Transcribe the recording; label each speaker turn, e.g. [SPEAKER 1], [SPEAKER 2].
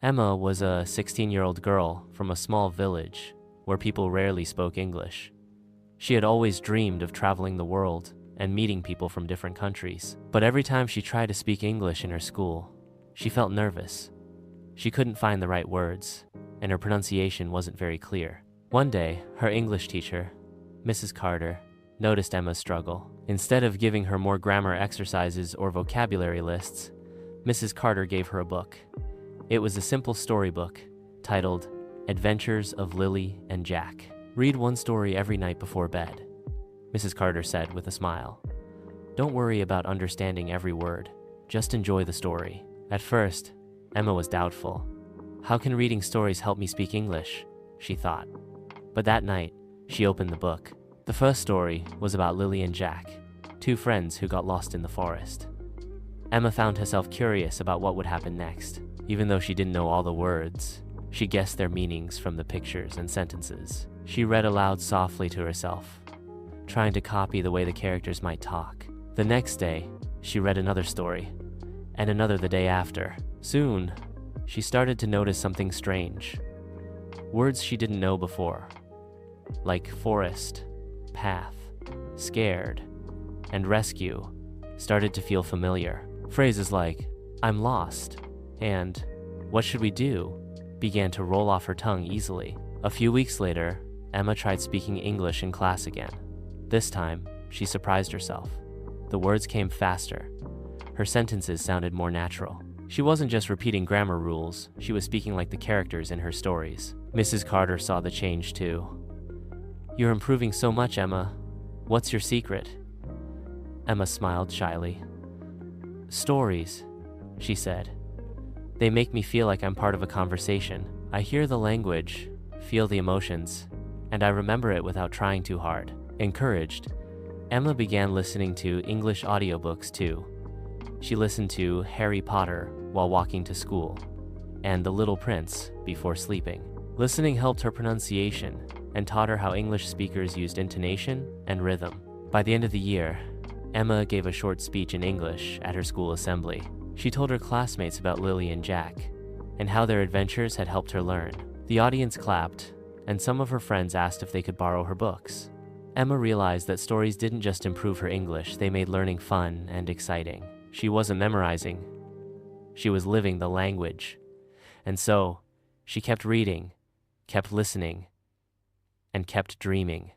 [SPEAKER 1] Emma was a 16-year-old girl from a small village where people rarely spoke English. She had always dreamed of traveling the world and meeting people from different countries. But every time she tried to speak English in her school, she felt nervous. She couldn't find the right words, and her pronunciation wasn't very clear. One day, her English teacher, Mrs. Carter, noticed Emma's struggle. Instead of giving her more grammar exercises or vocabulary lists, Mrs. Carter gave her a book. It was a simple storybook titled Adventures of Lily and Jack. "Read one story every night before bed," Mrs. Carter said with a smile. "Don't worry about understanding every word. Just enjoy the story." At first, Emma was doubtful. How can reading stories help me speak English? She thought. But that night, she opened the book. The first story was about Lily and Jack, two friends who got lost in the forest. Emma found herself curious about what would happen next. Even though she didn't know all the words, she guessed their meanings from the pictures and sentences. She read aloud softly to herself, trying to copy the way the characters might talk. The next day, she read another story, and another the day after. Soon, she started to notice something strange. Words she didn't know before, like forest, path, scared, and rescue, started to feel familiar. Phrases like, "I'm lost," and "What should we do?" began to roll off her tongue easily. A few weeks later, Emma tried speaking English in class again. This time, she surprised herself. The words came faster. Her sentences sounded more natural. She wasn't just repeating grammar rules, she was speaking like the characters in her stories. Mrs. Carter saw the change too. "You're improving so much, Emma. What's your secret?" Emma smiled shyly. "Stories," she said. "They make me feel like I'm part of a conversation. I hear the language, feel the emotions, and I remember it without trying too hard." Encouraged, Emma began listening to English audiobooks too. She listened to Harry Potter while walking to school, and The Little Prince before sleeping. Listening helped her pronunciation and taught her how English speakers used intonation and rhythm. By the end of the year, Emma gave a short speech in English at her school assembly. She told her classmates about Lily and Jack, and how their adventures had helped her learn. The audience clapped, and some of her friends asked if they could borrow her books. Emma realized that stories didn't just improve her English, they made learning fun and exciting. She wasn't memorizing, she was living the language. And so, she kept reading, kept listening, and kept dreaming.